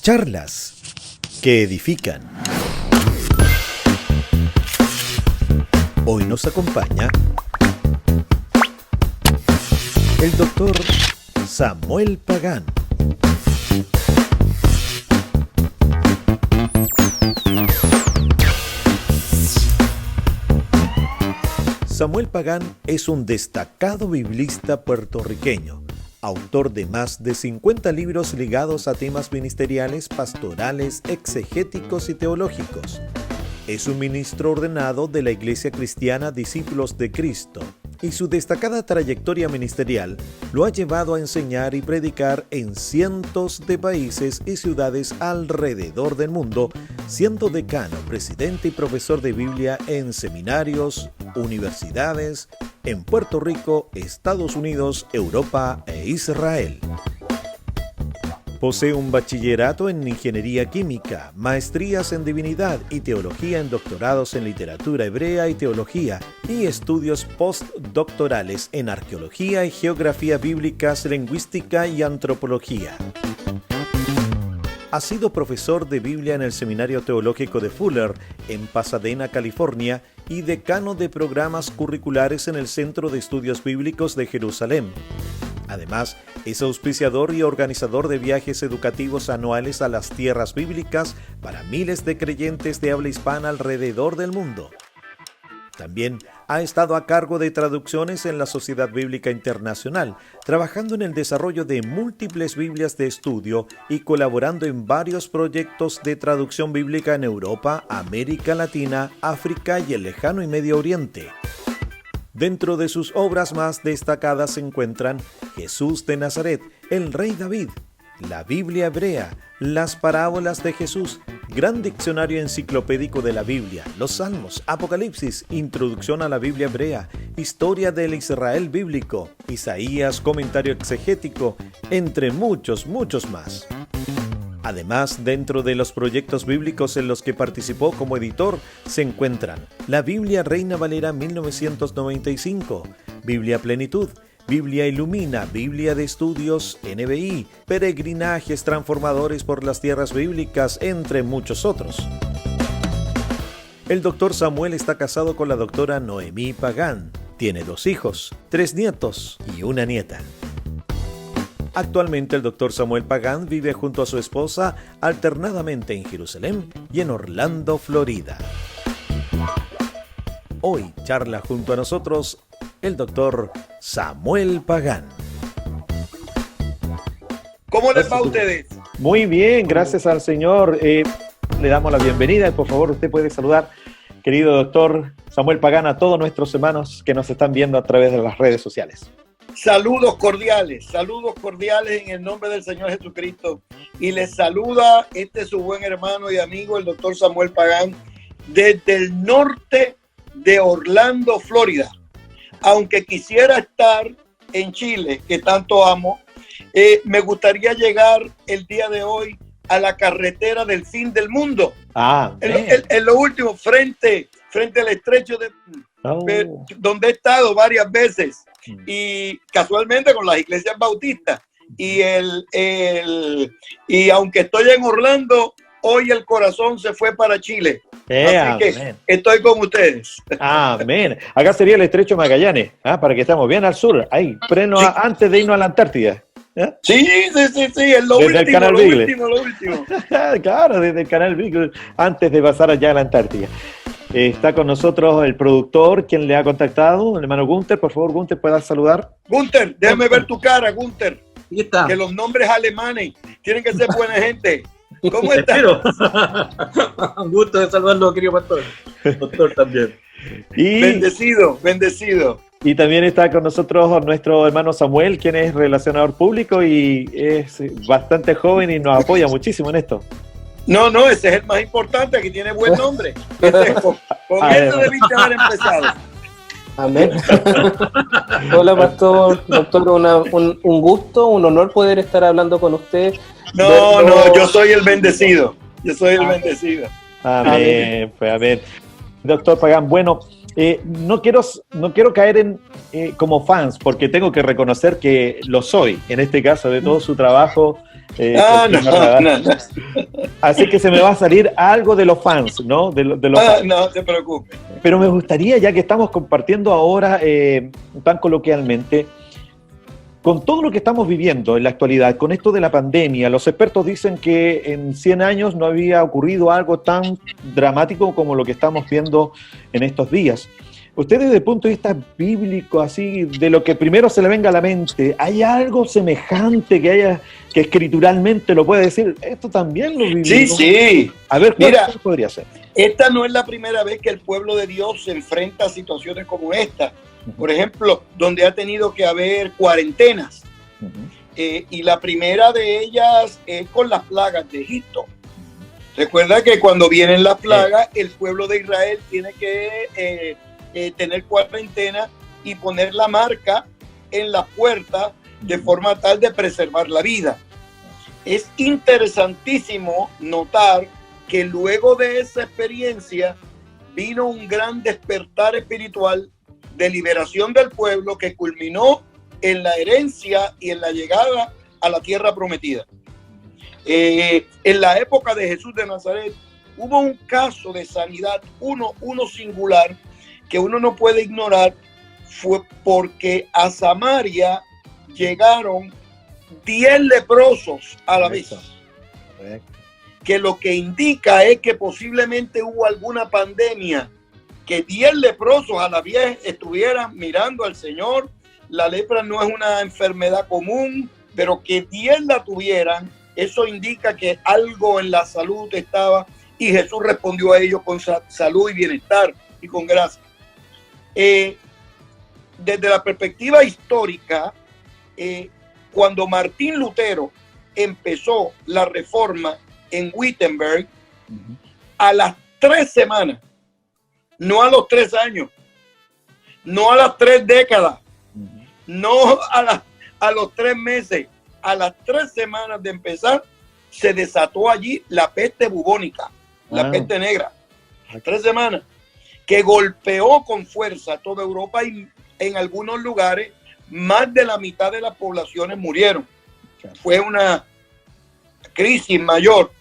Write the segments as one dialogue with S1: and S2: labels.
S1: Charlas que edifican. Hoy nos acompaña el doctor Samuel Pagán. Samuel Pagán es un destacado biblista puertorriqueño, autor de más de 50 libros ligados a temas ministeriales, pastorales, exegéticos y teológicos. Es un ministro ordenado de la Iglesia Cristiana Discípulos de Cristo, y su destacada trayectoria ministerial lo ha llevado a enseñar y predicar en cientos de países y ciudades alrededor del mundo, siendo decano, presidente y profesor de Biblia en seminarios, universidades, en Puerto Rico, Estados Unidos, Europa e Israel. Posee un bachillerato en Ingeniería Química, maestrías en Divinidad y Teología en doctorados en Literatura Hebrea y Teología y estudios postdoctorales en Arqueología y Geografía Bíblicas, Lingüística y Antropología. Ha sido profesor de Biblia en el Seminario Teológico de Fuller, en Pasadena, California, y decano de programas curriculares en el Centro de Estudios Bíblicos de Jerusalén. Además, es auspiciador y organizador de viajes educativos anuales a las tierras bíblicas para miles de creyentes de habla hispana alrededor del mundo. También ha estado a cargo de traducciones en la Sociedad Bíblica Internacional, trabajando en el desarrollo de múltiples Biblias de estudio y colaborando en varios proyectos de traducción bíblica en Europa, América Latina, África y el Lejano y Medio Oriente. Dentro de sus obras más destacadas se encuentran Jesús de Nazaret, el Rey David, la Biblia hebrea, las parábolas de Jesús, Gran Diccionario Enciclopédico de la Biblia, los Salmos, Apocalipsis, Introducción a la Biblia hebrea, Historia del Israel bíblico, Isaías, Comentario exegético, entre muchos más. Además, dentro de los proyectos bíblicos en los que participó como editor, se encuentran la Biblia Reina Valera 1995, Biblia Plenitud, Biblia Ilumina, Biblia de Estudios, NBI, Peregrinajes Transformadores por las Tierras Bíblicas, entre muchos otros. El doctor Samuel está casado con la doctora Noemí Pagán. Tiene 2 hijos, 3 nietos y 1 nieta. Actualmente el doctor Samuel Pagán vive junto a su esposa alternadamente en Jerusalén y en Orlando, Florida. Hoy charla junto a nosotros el doctor Samuel Pagán.
S2: ¿Cómo les va a ustedes?
S3: Muy bien, gracias al Señor. Le damos la bienvenida y por favor usted puede saludar, querido doctor Samuel Pagán, a todos nuestros hermanos que nos están viendo a través de las redes sociales.
S2: Saludos cordiales en el nombre del Señor Jesucristo. Y les saluda su buen hermano y amigo, el doctor Samuel Pagán, desde el norte de Orlando, Florida. Aunque quisiera estar en Chile, que tanto amo, me gustaría llegar el día de hoy a la carretera del fin del mundo. En lo último, frente al estrecho de... donde he estado varias veces y casualmente con las iglesias bautistas y aunque estoy en Orlando, hoy el corazón se fue para Chile. Así que estoy con ustedes.
S3: Amén. Acá sería el estrecho de Magallanes, para que estemos bien al sur, ahí, antes de irnos a la Antártida.
S2: Sí, es lo último.
S3: Claro, desde el canal Beagle, antes de pasar allá a la Antártida. Está con nosotros el productor, quien le ha contactado, el hermano Gunther. Por favor, Gunther, ¿puedas saludar?
S2: Gunther, déjame ver tu cara, Gunther.
S4: ¿Qué está?
S2: Que los nombres alemanes tienen que ser buena gente. ¿Cómo estás?
S4: Un gusto de saludarlo, querido pastor. Doctor también.
S2: Bendecido.
S3: Y también está con nosotros nuestro hermano Samuel, quien es relacionador público y es bastante joven y nos apoya muchísimo en esto.
S2: No, ese es el más importante, que tiene buen nombre. Con eso debiste haber empezado.
S5: Amén. Hola, pastor, doctor, un gusto, un honor poder estar hablando con usted.
S2: No, yo soy el bendecido.
S3: Amén. Pues amén. Doctor Pagán, bueno, no quiero caer en como fans, porque tengo que reconocer que lo soy, en este caso, de todo su trabajo
S2: No.
S3: Así que se me va a salir algo de los fans, ¿no? De los fans.
S2: No te preocupes.
S3: Pero me gustaría, ya que estamos compartiendo ahora tan coloquialmente, con todo lo que estamos viviendo en la actualidad, con esto de la pandemia, los expertos dicen que en 100 años no había ocurrido algo tan dramático como lo que estamos viendo en estos días. Ustedes, desde el punto de vista bíblico, así, de lo que primero se le venga a la mente, ¿hay algo semejante que escrituralmente lo puede decir? Esto también lo vivimos.
S2: Sí.
S3: A ver,
S2: Mira,
S3: ¿cuál podría ser?
S2: Esta no es la primera vez que el pueblo de Dios se enfrenta a situaciones como esta. Por ejemplo, donde ha tenido que haber cuarentenas. Y la primera de ellas es con las plagas de Egipto. Recuerda que cuando vienen las plagas, el pueblo de Israel tiene que tener cuarentena y poner la marca en la puerta de forma tal de preservar la vida. Es interesantísimo notar que luego de esa experiencia vino un gran despertar espiritual de liberación del pueblo que culminó en la herencia y en la llegada a la tierra prometida. En la época de Jesús de Nazaret hubo un caso de sanidad, uno singular, que uno no puede ignorar, fue porque a Samaria llegaron 10 leprosos a la vez. Que lo que indica es que posiblemente hubo alguna pandemia, que 10 leprosos a la vez estuvieran mirando al Señor. La lepra no es una enfermedad común, pero que 10 la tuvieran, eso indica que algo en la salud estaba, y Jesús respondió a ellos con salud y bienestar y con gracia. Desde la perspectiva histórica, cuando Martín Lutero empezó la reforma en Wittenberg, a las 3 semanas, no a los 3 años, no a las 3 décadas, no a los 3 meses, a las 3 semanas de empezar, se desató allí la peste bubónica, la peste negra. 3 semanas, que golpeó con fuerza a toda Europa, y en algunos lugares más de la mitad de las poblaciones murieron. Fue una crisis mayor.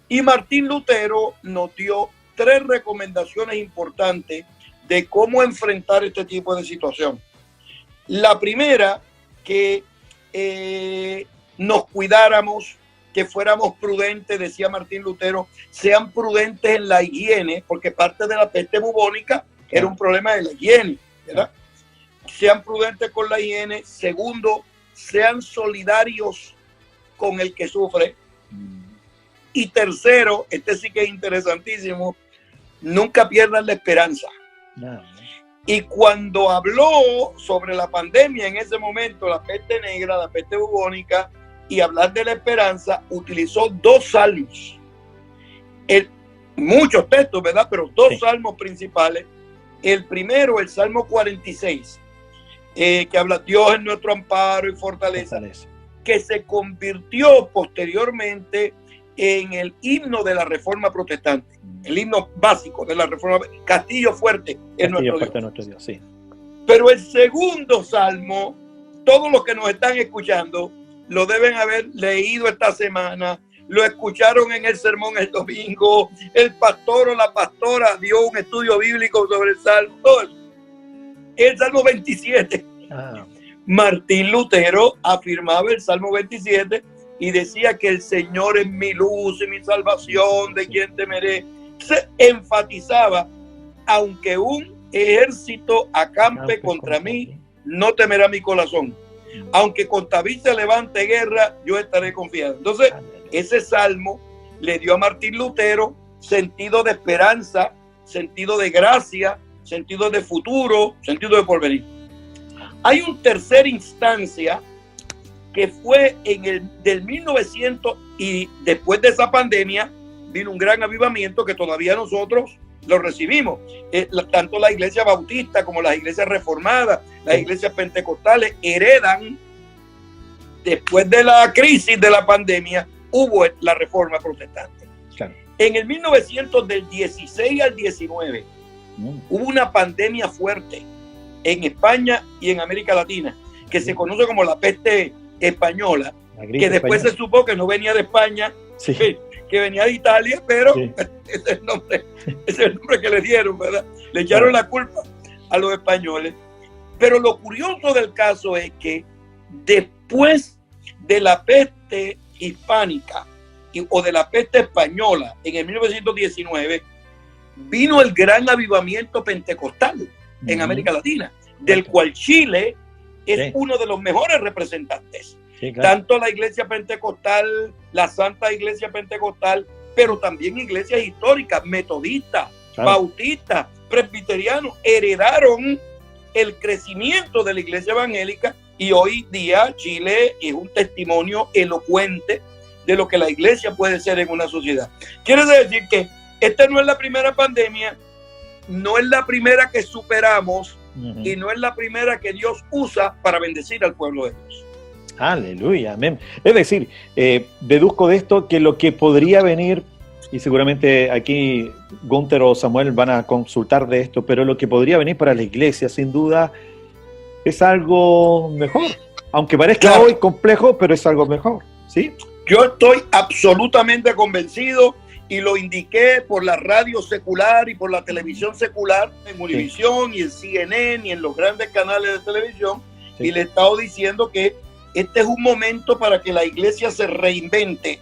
S2: Y Martín Lutero nos dio 3 recomendaciones importantes de cómo enfrentar este tipo de situación. La primera, que nos cuidáramos, que fuéramos prudentes, decía Martín Lutero, sean prudentes en la higiene, porque parte de la peste bubónica era un problema de la higiene, ¿verdad? Sean prudentes con la higiene. Segundo, sean solidarios con el que sufre. Y tercero, este sí que es interesantísimo, nunca pierdan la esperanza. Y cuando habló sobre la pandemia en ese momento, la peste negra, la peste bubónica, y hablar de la esperanza, utilizó 2 salmos. Muchos textos, ¿verdad? Pero 2 salmos principales. El primero, el Salmo 46, que habla: Dios es nuestro amparo y fortaleza, que se convirtió posteriormente en el himno de la Reforma Protestante, el himno básico de la Reforma. Castillo fuerte es nuestro Dios. Sí. Pero el segundo salmo, todos los que nos están escuchando lo deben haber leído esta semana, lo escucharon en el sermón el domingo, el pastor o la pastora dio un estudio bíblico sobre el salmo, el Salmo 27. Martín Lutero afirmaba el Salmo 27 y decía que el Señor es mi luz y mi salvación, de quien temeré. Se enfatizaba: aunque un ejército acampe contra mí, no temerá mi corazón. Aunque contra David se levante guerra, yo estaré confiado. Entonces, ese salmo le dio a Martín Lutero sentido de esperanza, sentido de gracia, sentido de futuro, sentido de porvenir. Hay una tercera instancia que fue del 1900, y después de esa pandemia vino un gran avivamiento que todavía nosotros lo recibimos. Tanto la iglesia bautista como las iglesias reformadas, las iglesias pentecostales heredan, después de la crisis de la pandemia, hubo la reforma protestante. Claro. En el 1900, del 16 al 19, hubo una pandemia fuerte en España y en América Latina, que se conoce como la peste española,
S3: gripe
S2: que después
S3: española.
S2: se supo que no venía de España,
S3: Sí.
S2: que venía de Italia, pero
S3: Sí.
S2: ese es el nombre que le dieron, ¿verdad? Le echaron la culpa a los españoles. Pero lo curioso del caso es que después de la peste hispánica o de la peste española en el 1919, vino el gran avivamiento pentecostal en América Latina, del cual Chile es
S3: Sí.
S2: uno de los mejores representantes.
S3: Sí, claro.
S2: Tanto la iglesia pentecostal, la Santa Iglesia Pentecostal, pero también iglesias históricas, metodistas,
S3: Claro.
S2: bautistas, presbiterianos, heredaron el crecimiento de la iglesia evangélica, y hoy día Chile es un testimonio elocuente de lo que la iglesia puede ser en una sociedad. Quiere decir que esta no es la primera pandemia, no es la primera que superamos,
S3: Ujú.
S2: y no es la primera que Dios usa para bendecir al pueblo de Dios.
S3: Aleluya, amén. Es decir, deduzco de esto que lo que podría venir, y seguramente aquí Gunther o Samuel van a consultar de esto, pero lo que podría venir para la iglesia, sin duda, es algo mejor. Aunque parezca
S2: Claro.
S3: hoy complejo, pero es algo mejor, ¿sí?
S2: Yo estoy absolutamente convencido, y lo indiqué por la radio secular y por la televisión secular, en Univisión y en CNN y en los grandes canales de televisión,
S3: Sí.
S2: y le he estado diciendo que este es un momento para que la iglesia se reinvente.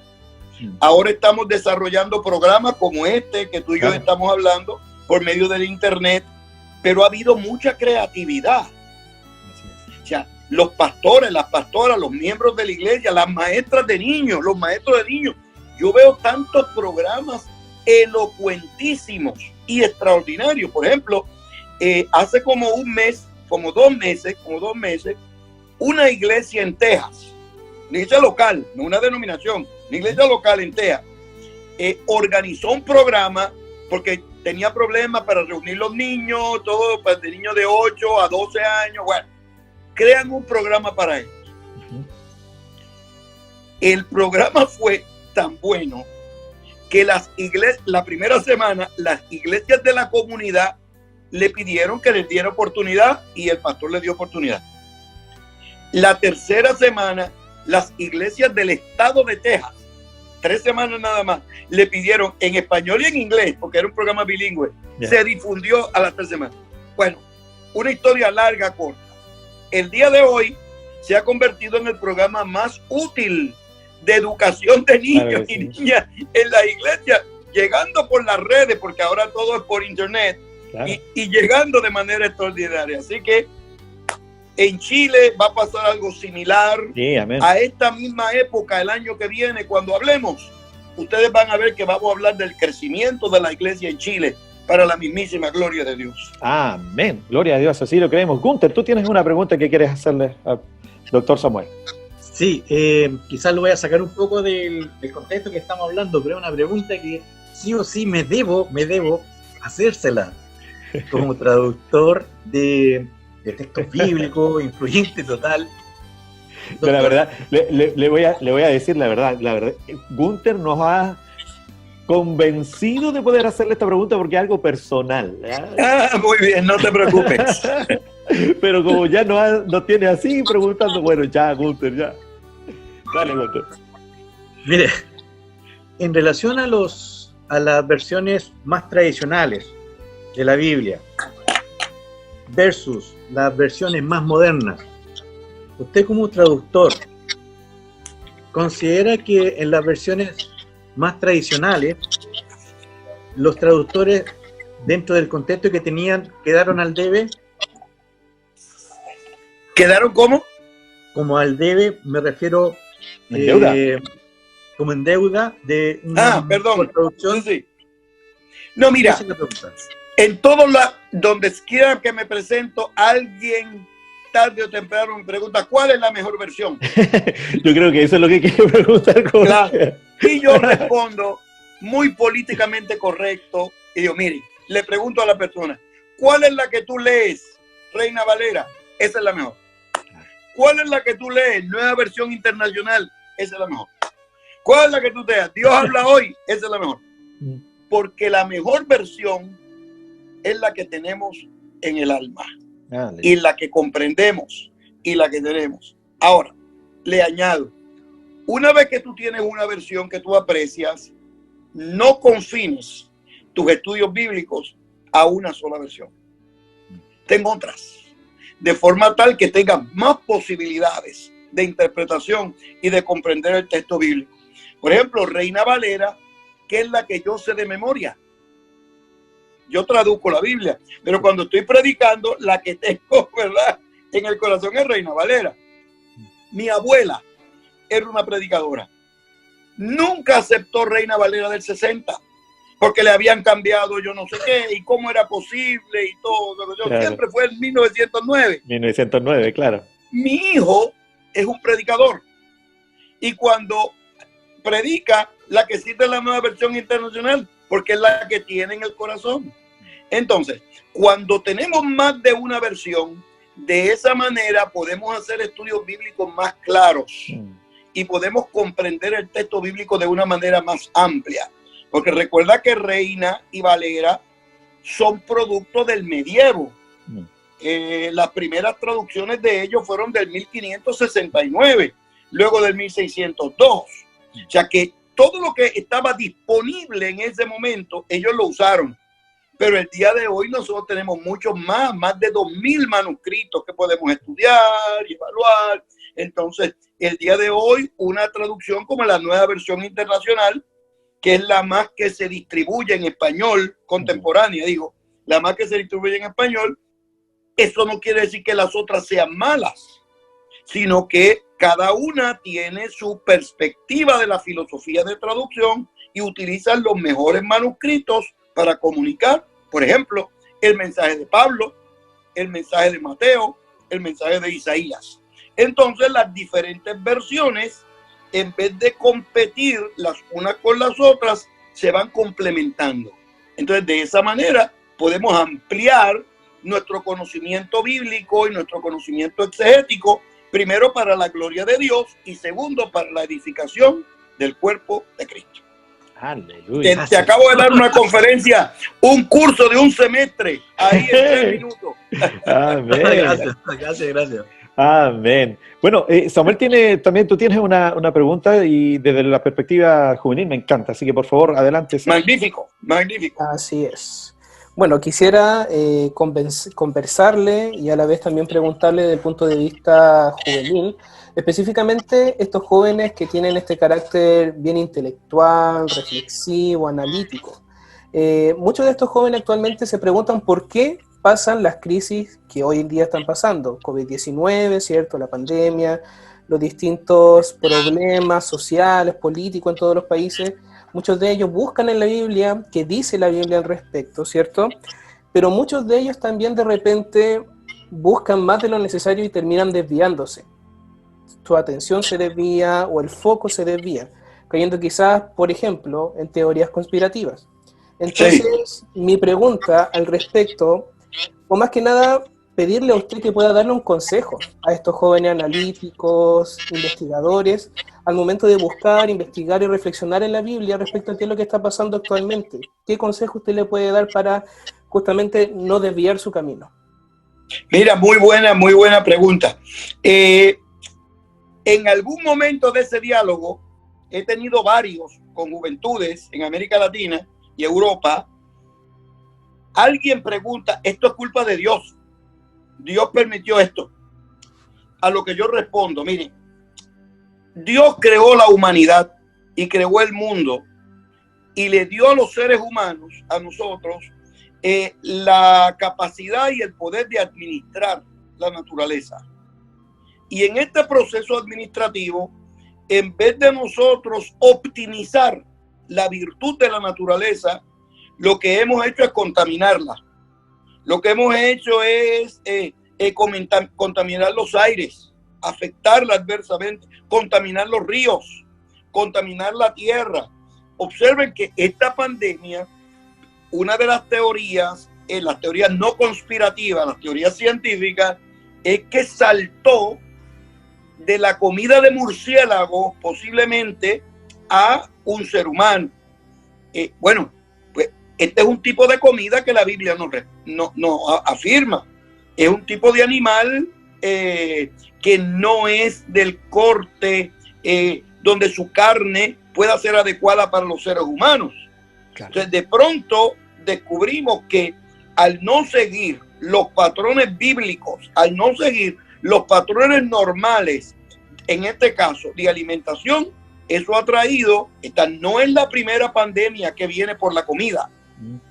S2: Ahora estamos desarrollando programas como este que tú y yo
S3: Claro.
S2: estamos hablando por medio del internet, pero ha habido mucha creatividad. O sea, los pastores, las pastoras, los miembros de la iglesia, las maestras de niños, los maestros de niños. Yo veo tantos programas elocuentísimos y extraordinarios. Por ejemplo, hace como un mes, como dos meses, una iglesia en Texas, una iglesia local, no una denominación, una iglesia local en Texas, organizó un programa porque tenía problemas para reunir los niños, todo pues, de niños de 8 a 12 años. Bueno, crean un programa para ellos. El programa fue tan bueno que las iglesias, la primera semana, las iglesias de la comunidad le pidieron que les diera oportunidad, y el pastor les dio oportunidad. La tercera semana, las iglesias del estado de Texas, 3 semanas nada más, le pidieron en español y en inglés, porque era un programa bilingüe.
S3: Yeah.
S2: Se difundió a las 3 semanas. Bueno, una historia larga, corta. El día de hoy se ha convertido en el programa más útil de educación de niños
S3: Claro que
S2: y
S3: sí.
S2: niñas en la iglesia, llegando por las redes, porque ahora todo es por internet,
S3: Claro.
S2: y llegando de manera extraordinaria. Así que en Chile va a pasar algo similar.
S3: Sí, amén.
S2: A esta misma época, el año que viene, cuando hablemos, ustedes van a ver que vamos a hablar del crecimiento de la iglesia en Chile para la mismísima gloria de Dios.
S3: Amén. Gloria a Dios, así lo creemos. Gunther, tú tienes una pregunta que quieres hacerle al doctor Samuel.
S4: Sí, quizás lo voy a sacar un poco del contexto que estamos hablando, pero es una pregunta que sí o sí me debo hacérsela como traductor de textos bíblicos, influyente total.
S3: Pero la
S4: Doctor,
S3: verdad, le voy a decir la verdad. Gunther nos ha convencido de poder hacerle esta pregunta porque es algo personal.
S2: Muy bien, no te preocupes.
S3: Pero como ya no tiene así preguntando, bueno, ya, Gunther, ya. Dale, Gunther.
S4: mire, en relación a las versiones más tradicionales de la Biblia versus las versiones más modernas, usted como traductor considera que en las versiones más tradicionales los traductores, dentro del contexto que tenían, quedaron al debe?
S2: ¿Quedaron cómo?
S4: Como al debe me refiero
S3: ¿En deuda?
S4: como en deuda de una
S2: Perdón.
S4: traducción.
S2: Sí. No, mira,
S4: Esa es la pregunta.
S2: en todos lados, donde quiera que me presento, alguien tarde o temprano me pregunta ¿cuál es la mejor versión?
S3: Yo creo que eso es lo que quiere preguntar.
S2: Claro. Y yo respondo muy políticamente correcto y digo, mire, le pregunto a la persona, ¿cuál es la que tú lees, Reina Valera? Esa es la mejor. ¿Cuál es la que tú lees, Nueva Versión Internacional? Esa es la mejor. ¿Cuál es la que tú te das? Dios habla hoy, esa es la mejor. Porque la mejor versión es la que tenemos en el alma y la que comprendemos y la que tenemos. Ahora, le añado, Una vez que tú tienes una versión que tú aprecias, no confines tus estudios bíblicos a una sola versión. Ten otras, de forma tal que tengas más posibilidades de interpretación y de comprender el texto bíblico. Por ejemplo, Reina Valera, que es la que yo sé de memoria. Yo traduzco la Biblia, pero cuando estoy predicando, la que tengo, ¿verdad?, en el corazón es Reina Valera. Mi abuela era una predicadora. Nunca aceptó Reina Valera del 60, porque le habían cambiado yo no sé qué, y cómo era posible y todo. Yo
S3: claro.
S2: Siempre fue en 1909.
S3: 1909, claro.
S2: Mi hijo es un predicador. Y cuando predica, la que cita es la Nueva Versión Internacional, porque es la que tiene en el corazón. Entonces, cuando tenemos más de una versión, de esa manera podemos hacer estudios bíblicos más claros y podemos comprender el texto bíblico de una manera más amplia. Porque recuerda que Reina y Valera son producto del medievo. Las primeras traducciones de ellos fueron del 1569, luego del 1602. O sea que todo lo que estaba disponible en ese momento, ellos lo usaron. Pero el día de hoy nosotros tenemos muchos más de 2000 manuscritos que podemos estudiar y evaluar. Entonces, el día de hoy, una traducción como la Nueva Versión Internacional, que es la más que se distribuye en español contemporánea, digo, la más que se distribuye en español, eso no quiere decir que las otras sean malas, sino que cada una tiene su perspectiva de la filosofía de traducción y utilizan los mejores manuscritos para comunicar, por ejemplo, el mensaje de Pablo, el mensaje de Mateo, el mensaje de Isaías. Entonces, las diferentes versiones, en vez de competir las unas con las otras, se van complementando. Entonces, de esa manera, podemos ampliar nuestro conocimiento bíblico y nuestro conocimiento exegético, primero para la gloria de Dios y segundo para la edificación del cuerpo de Cristo.
S3: Aleluya.
S2: Te acabo de dar una conferencia, un curso de un semestre, ahí en 3 minutos.
S3: Amén.
S4: Gracias.
S3: Amén. Bueno, Samuel tú tienes una pregunta y desde la perspectiva juvenil me encanta, así que por favor, adelante.
S2: Magnífico.
S5: Así es. Bueno, quisiera conversarle y a la vez también preguntarle desde el punto de vista juvenil, específicamente estos jóvenes que tienen este carácter bien intelectual, reflexivo, analítico. Muchos de estos jóvenes actualmente se preguntan por qué pasan las crisis que hoy en día están pasando. COVID-19, ¿cierto? La pandemia, los distintos problemas sociales, políticos en todos los países. Muchos de ellos buscan en la Biblia qué dice la Biblia al respecto, ¿cierto? Pero muchos de ellos también de repente buscan más de lo necesario y terminan desviándose. Su atención se desvía o el foco se desvía, cayendo quizás, por ejemplo, en teorías conspirativas. Entonces, mi pregunta al respecto, o más que nada, pedirle a usted que pueda darle un consejo a estos jóvenes analíticos, investigadores, al momento de buscar, investigar y reflexionar en la Biblia respecto a qué es lo que está pasando actualmente. ¿Qué consejo usted le puede dar para justamente no desviar su camino?
S2: Mira, muy buena pregunta. En algún momento de ese diálogo, he tenido varios con juventudes en América Latina y Europa. Alguien pregunta, ¿esto es culpa de Dios? Dios permitió esto. A lo que yo respondo, miren, Dios creó la humanidad y creó el mundo y le dio a los seres humanos, a nosotros, la capacidad y el poder de administrar la naturaleza. Y en este proceso administrativo, en vez de nosotros optimizar la virtud de la naturaleza, lo que hemos hecho es contaminarla. Lo que hemos hecho es contaminar los aires, afectarla adversamente, contaminar los ríos, contaminar la tierra. Observen que esta pandemia, una de las teorías, las teorías no conspirativas, las teorías científicas, es que saltó de la comida de murciélagos posiblemente a un ser humano. Bueno, pues este es un tipo de comida que la Biblia no afirma. Es un tipo de animal que no es del corte donde su carne pueda ser adecuada para los seres humanos. Claro. Entonces, de pronto descubrimos que al no seguir los patrones bíblicos, al no seguir los patrones normales, en este caso de alimentación, eso ha traído, esta no es la primera pandemia que viene por la comida.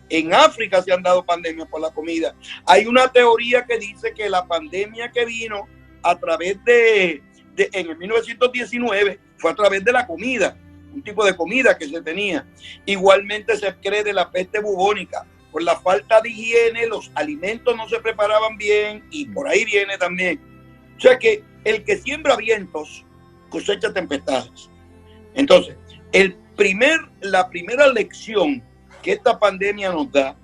S2: En África se han dado pandemias por la comida. Hay una teoría que dice que la pandemia que vino a través en el 1919 fue a través de la comida, un tipo de comida que se tenía. Igualmente se cree de la peste bubónica. Por la falta de higiene, los alimentos no se preparaban bien y por ahí viene también. O sea que el que siembra vientos cosecha tempestades. Entonces, la primera lección que esta pandemia nos da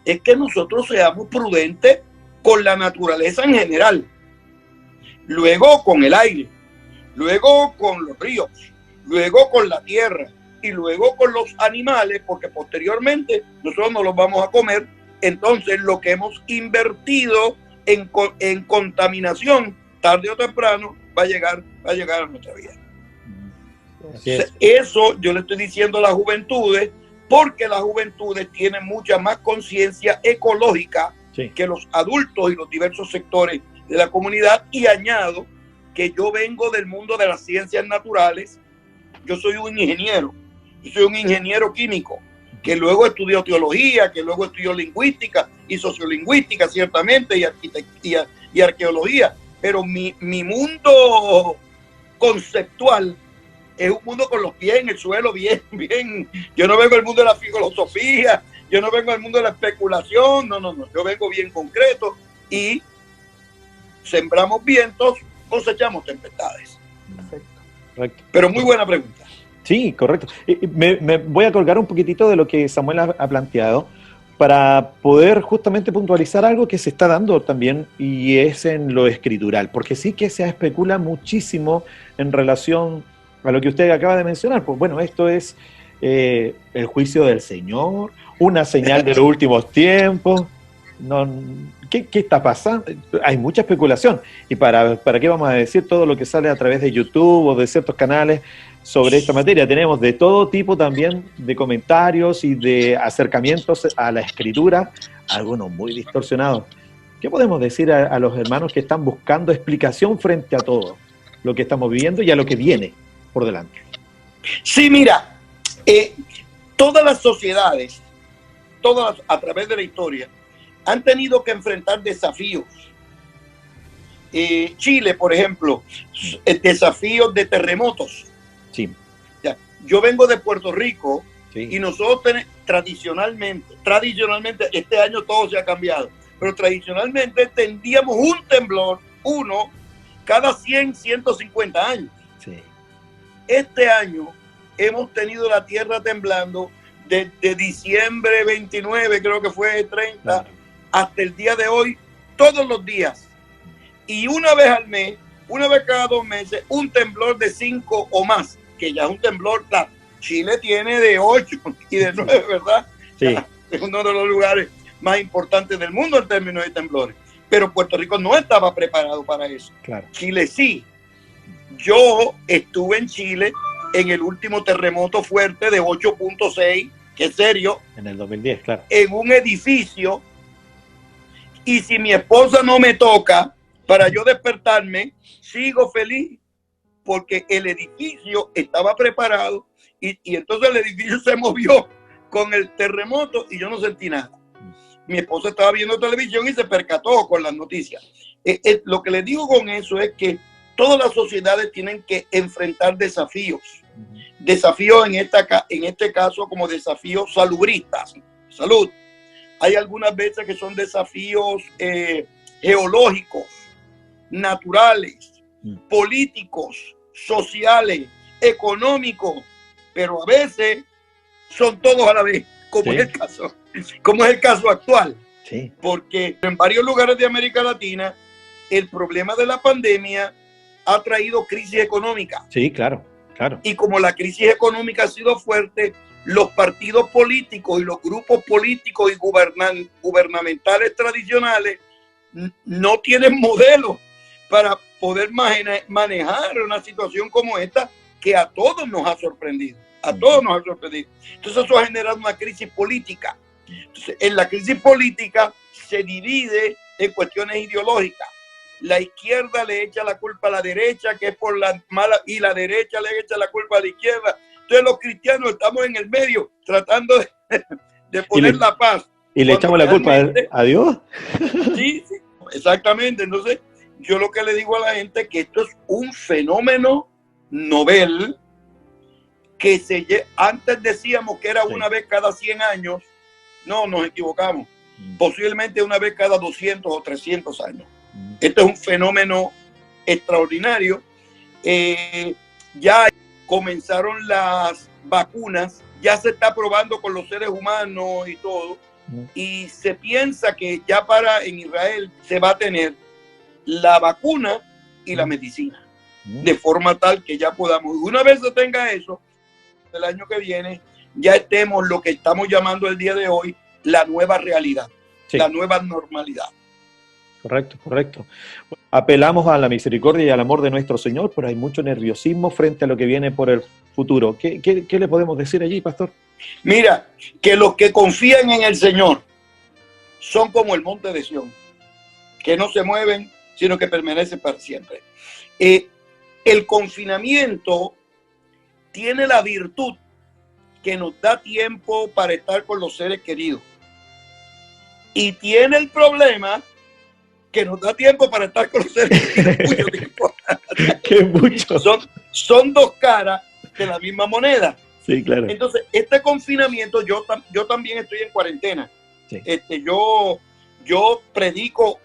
S2: es que nosotros seamos prudentes con la naturaleza en general, luego con el aire, luego con los ríos, luego con la tierra y luego con los animales, porque posteriormente nosotros no los vamos a comer. Entonces lo que hemos invertido en contaminación, tarde o temprano, va a llegar a nuestra vida. Eso yo le estoy diciendo a las juventudes, porque las juventudes tienen mucha más conciencia ecológica que los adultos y los diversos sectores de la comunidad. Y añado que yo vengo del mundo de las ciencias naturales. Yo soy un ingeniero, químico, que luego estudió teología, que luego estudió lingüística y sociolingüística, ciertamente, y arqueología. Pero mi mundo conceptual es un mundo con los pies en el suelo, bien. Yo no vengo del mundo de la filosofía, yo no vengo del mundo de la especulación, no. Yo vengo bien concreto y sembramos vientos, cosechamos tempestades.
S3: Perfecto.
S2: Pero muy buena pregunta.
S3: Sí, correcto. Me voy a colgar un poquitito de lo que Samuel ha planteado para poder justamente puntualizar algo que se está dando también, y es en lo escritural, porque sí que se especula muchísimo en relación a lo que usted acaba de mencionar. Pues bueno, esto es el juicio del Señor, una señal de los últimos tiempos. ¿Qué está pasando? Hay mucha especulación. ¿Y para qué vamos a decir todo lo que sale a través de YouTube o de ciertos canales sobre esta materia? Tenemos de todo tipo también de comentarios y de acercamientos a la escritura, algunos muy distorsionados. ¿Qué podemos decir a los hermanos que están buscando explicación frente a todo lo que estamos viviendo y a lo que viene por delante?
S2: Sí, mira, todas las sociedades, todas a través de la historia, han tenido que enfrentar desafíos. Chile, por ejemplo, desafíos de terremotos.
S3: Sí.
S2: Yo vengo de Puerto Rico,
S3: sí,
S2: y nosotros tradicionalmente, este año todo se ha cambiado, pero tradicionalmente tendríamos un temblor, uno cada 100, 150 años.
S3: Sí.
S2: Este año hemos tenido la tierra temblando desde diciembre 29, creo que fue 30, claro, hasta el día de hoy, todos los días. Y una vez al mes, una vez cada 2 meses, un temblor de 5 o más, que ya es un temblor, claro. Chile tiene de 8 y de 9, ¿verdad?
S3: Sí.
S2: Es uno de los lugares más importantes del mundo en términos de temblores. Pero Puerto Rico no estaba preparado para eso.
S3: Claro.
S2: Chile sí. Yo estuve en Chile en el último terremoto fuerte de 8.6, que es serio.
S3: En el 2010, claro.
S2: En un edificio. Y si mi esposa no me toca para yo despertarme, sigo feliz porque el edificio estaba preparado y entonces el edificio se movió con el terremoto y yo no sentí nada. Mi esposa estaba viendo televisión y se percató con las noticias. Lo que les digo con eso es que todas las sociedades tienen que enfrentar desafíos. Desafíos en este caso como desafíos salubristas. Salud. Hay algunas veces que son desafíos geológicos, naturales, políticos, sociales, económicos, pero a veces son todos a la vez, como es el caso actual.
S3: Sí.
S2: Porque en varios lugares de América Latina el problema de la pandemia ha traído crisis económica.
S3: Sí, claro.
S2: Y como la crisis económica ha sido fuerte, los partidos políticos y los grupos políticos y gubernamentales tradicionales no tienen modelos para poder manejar una situación como esta, que a todos nos ha sorprendido. A todos nos ha sorprendido. Entonces eso ha generado una crisis política. Entonces, en la crisis política se divide en cuestiones ideológicas. La izquierda le echa la culpa a la derecha, que es por la mala, y la derecha le echa la culpa a la izquierda. Entonces los cristianos estamos en el medio tratando de poner la paz.
S3: ¿Y le echamos la culpa a Dios?
S2: Sí, sí, exactamente. Entonces yo lo que le digo a la gente es que esto es un fenómeno novel que antes decíamos que era una vez cada 100 años. No, nos equivocamos. Posiblemente una vez cada 200 o 300 años. Esto es un fenómeno extraordinario. Ya comenzaron las vacunas, ya se está probando con los seres humanos y todo. Y se piensa que ya en Israel se va a tener la vacuna y la medicina. De forma tal que ya podamos, una vez se tenga eso, el año que viene, ya estemos lo que estamos llamando el día de hoy la nueva realidad, la nueva normalidad.
S3: Correcto. Apelamos a la misericordia y al amor de nuestro Señor, pero hay mucho nerviosismo frente a lo que viene por el futuro. ¿Qué le podemos decir allí, pastor?
S2: Mira, que los que confían en el Señor son como el monte de Sión, que no se mueven, sino que permanecen para siempre. El confinamiento tiene la virtud que nos da tiempo para estar con los seres queridos. Y tiene el problema que nos da tiempo para estar con los seres queridos mucho tiempo.
S3: ¡Qué mucho!
S2: Son dos caras de la misma moneda.
S3: Sí, claro.
S2: Entonces, este confinamiento, yo también estoy en cuarentena. Sí. Yo predico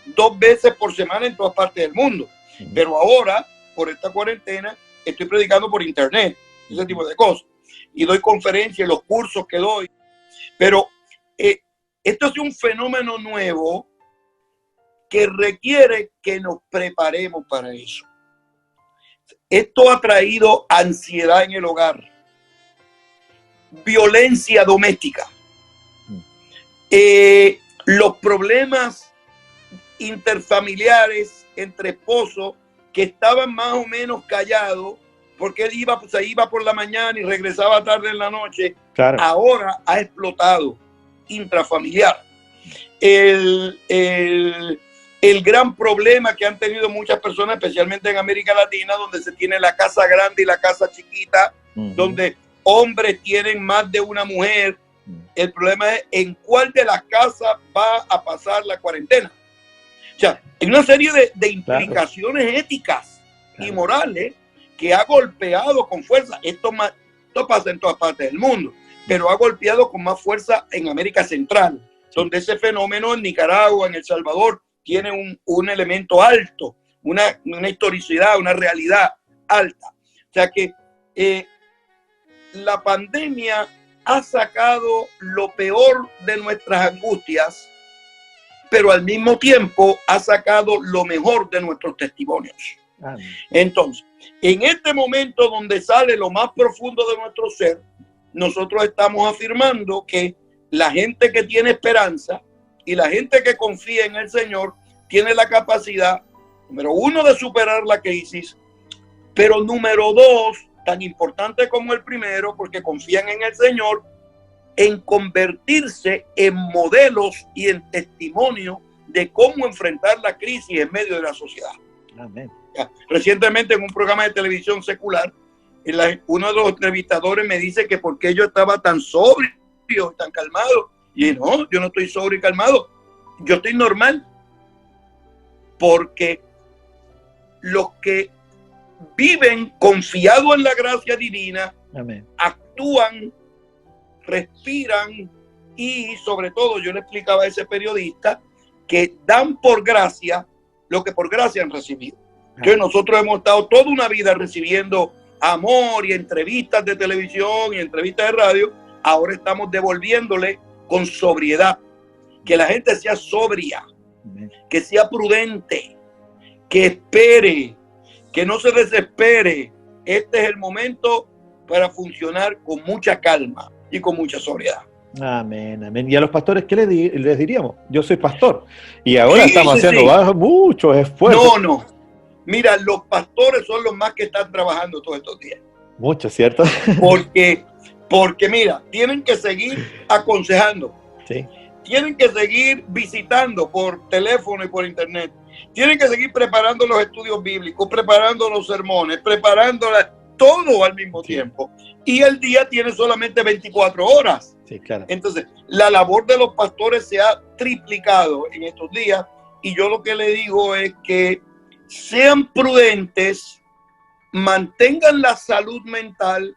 S2: 2 veces por semana en todas partes del mundo. Pero ahora, por esta cuarentena, estoy predicando por internet, ese tipo de cosas. Y doy conferencias, los cursos que doy. Pero esto es un fenómeno nuevo que requiere que nos preparemos para eso. Esto ha traído ansiedad en el hogar, violencia doméstica, los problemas interfamiliares entre esposos que estaban más o menos callados porque él se iba por la mañana y regresaba tarde en la noche. Claro. Ahora ha explotado intrafamiliar. El gran problema que han tenido muchas personas, especialmente en América Latina, donde se tiene la casa grande y la casa chiquita, donde hombres tienen más de una mujer. El problema es en cuál de las casas va a pasar la cuarentena. O sea, hay una serie de implicaciones éticas y morales que ha golpeado con fuerza. Esto pasa en todas partes del mundo, pero ha golpeado con más fuerza en América Central, donde ese fenómeno en Nicaragua, en El Salvador, tiene un elemento alto, una historicidad, una realidad alta. O sea que la pandemia ha sacado lo peor de nuestras angustias, pero al mismo tiempo ha sacado lo mejor de nuestros testimonios. Entonces, en este momento donde sale lo más profundo de nuestro ser, nosotros estamos afirmando que la gente que tiene esperanza y la gente que confía en el Señor tiene la capacidad, número 1, de superar la crisis, pero número 2, tan importante como el primero, porque confían en el Señor, en convertirse en modelos y en testimonio de cómo enfrentar la crisis en medio de la sociedad. Amén. Recientemente en un programa de televisión secular, uno de los entrevistadores me dice que por qué yo estaba tan sobrio, tan calmado. Y no, yo no estoy sobrio y calmado, yo estoy normal. Porque los que viven confiados en la gracia divina, amén, actúan, respiran y sobre todo yo le explicaba a ese periodista que dan por gracia lo que por gracia han recibido. Entonces nosotros hemos estado toda una vida recibiendo amor y entrevistas de televisión y entrevistas de radio. Ahora estamos devolviéndole con sobriedad, que la gente sea sobria, que sea prudente, que espere, que no se desespere. Este es el momento para funcionar con mucha calma y con mucha sobriedad.
S3: Amén, amén. ¿Y a los pastores qué les diríamos? Yo soy pastor y ahora estamos haciendo muchos esfuerzos.
S2: Mira, los pastores son los más que están trabajando todos estos días.
S3: Mucho, ¿cierto?
S2: Porque mira, tienen que seguir aconsejando.
S3: Sí.
S2: Tienen que seguir visitando por teléfono y por internet. Tienen que seguir preparando los estudios bíblicos, preparando los sermones, preparando todo al mismo tiempo. Y el día tiene solamente 24 horas.
S3: Sí, claro.
S2: Entonces, la labor de los pastores se ha triplicado en estos días. Y yo lo que le digo es que sean prudentes, mantengan la salud mental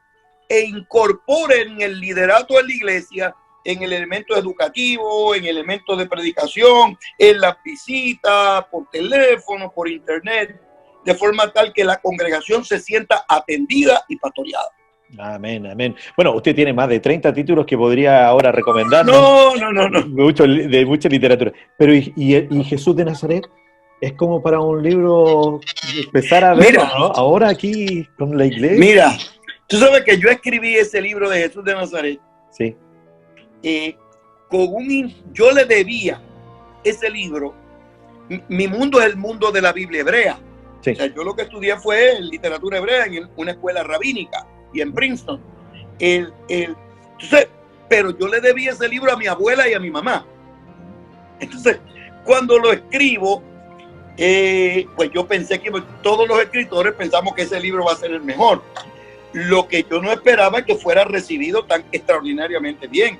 S2: e incorporen el liderato de la iglesia en el elemento educativo, en el elemento de predicación, en las visitas, por teléfono, por internet, de forma tal que la congregación se sienta atendida y pastoreada.
S3: Amén, amén. Bueno, usted tiene más de 30 títulos que podría ahora recomendarnos.
S2: No.
S3: De mucha literatura. Pero ¿y Jesús de Nazaret? Es como para un libro empezar a verlo, ¿no? Ahora aquí con la iglesia.
S2: Mira, tú sabes que yo escribí ese libro de Jesús de Nazaret.
S3: Sí.
S2: Yo le debía ese libro. Mi mundo es el mundo de la Biblia hebrea.
S3: Sí.
S2: O sea, yo lo que estudié fue literatura hebrea en una escuela rabínica y en Princeton. Entonces, pero yo le debía ese libro a mi abuela y a mi mamá. Entonces, cuando lo escribo, pues yo pensé que todos los escritores pensamos que ese libro va a ser el mejor. Lo que yo no esperaba es que fuera recibido tan extraordinariamente bien.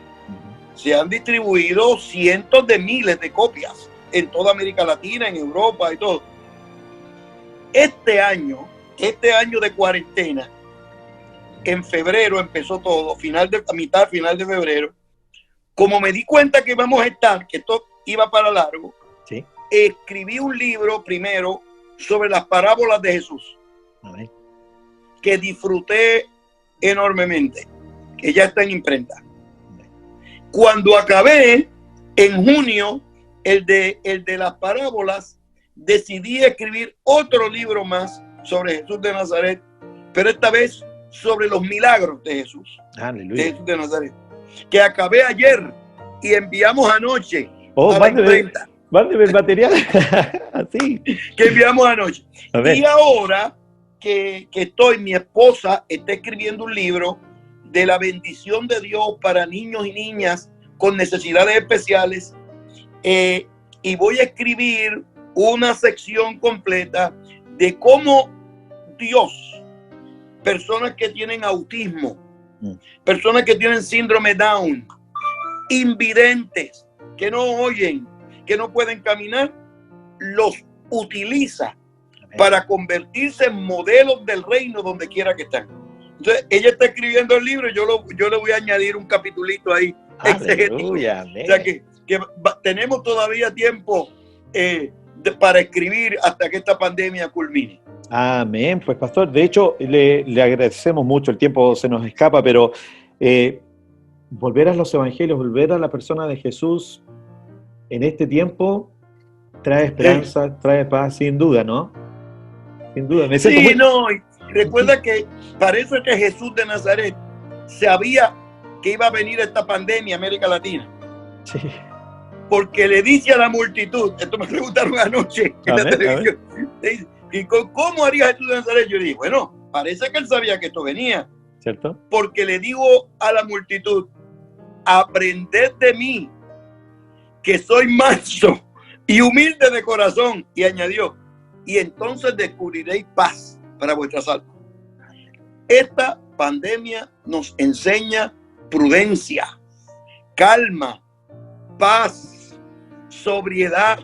S2: Se han distribuido cientos de miles de copias en toda América Latina, en Europa y todo. Este año de cuarentena, en febrero empezó todo, final de febrero. Como me di cuenta que íbamos a estar, que esto iba para largo,
S3: sí,
S2: escribí un libro primero sobre las parábolas de Jesús, que disfruté enormemente, que ya está en imprenta. Cuando acabé, en junio, el de las parábolas, decidí escribir otro libro más sobre Jesús de Nazaret, pero esta vez sobre los milagros de Jesús.
S3: Aleluya.
S2: De Jesús de Nazaret, que acabé ayer y enviamos anoche a la imprenta.
S3: Mándeme el material. Así.
S2: Que enviamos anoche. Y ahora que mi esposa está escribiendo un libro de la bendición de Dios para niños y niñas con necesidades especiales, y voy a escribir una sección completa de cómo Dios, personas que tienen autismo, personas que tienen síndrome Down, invidentes, que no oyen, que no pueden caminar, los utiliza para convertirse en modelos del reino donde quiera que estén. Entonces, ella está escribiendo el libro y yo le voy a añadir un capitulito ahí.
S3: Aleluya,
S2: o sea que tenemos todavía tiempo para escribir hasta que esta pandemia culmine.
S3: Amén, pues pastor, de hecho le agradecemos mucho, el tiempo se nos escapa, pero volver a los evangelios, volver a la persona de Jesús en este tiempo trae esperanza, trae paz, sin duda, ¿no? Sin duda.
S2: Recuerda que parece que Jesús de Nazaret sabía que iba a venir esta pandemia a América Latina.
S3: Sí.
S2: Porque le dice a la multitud, esto me preguntaron anoche en la televisión, ¿y cómo haría Jesús de Nazaret? Yo dije, bueno, parece que él sabía que esto venía.
S3: ¿Cierto?
S2: Porque le digo a la multitud, aprended de mí, que soy manso y humilde de corazón. Y añadió, y entonces descubriréis paz para vuestras almas. Esta pandemia nos enseña prudencia, calma, paz, sobriedad,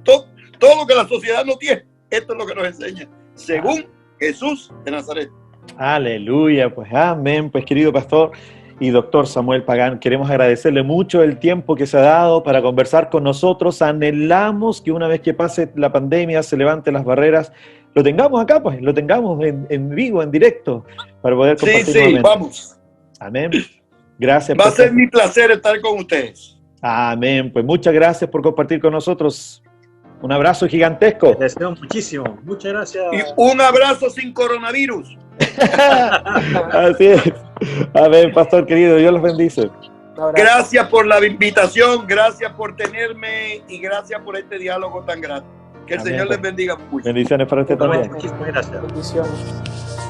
S2: todo lo que la sociedad no tiene. Esto es lo que nos enseña, según Jesús de Nazaret.
S3: Aleluya, pues amén, pues querido pastor y doctor Samuel Pagán, queremos agradecerle mucho el tiempo que se ha dado para conversar con nosotros. Anhelamos que una vez que pase la pandemia, se levanten las barreras, lo tengamos acá, pues, lo tengamos en vivo, en directo, para poder compartir.
S2: Sí, vamos.
S3: Amén. Gracias.
S2: Va a ser mi placer estar con ustedes.
S3: Amén, pues muchas gracias por compartir con nosotros. Un abrazo gigantesco.
S4: Les deseo muchísimo. Muchas gracias.
S2: Y un abrazo sin coronavirus.
S3: Así es. Amén, pastor querido, Dios los bendice.
S2: Gracias por la invitación, gracias por tenerme y gracias por este diálogo tan grato. Que el
S3: Amén.
S2: Señor les bendiga mucho.
S3: Bendiciones para usted también.
S4: Muchísimas gracias.
S5: Bendiciones.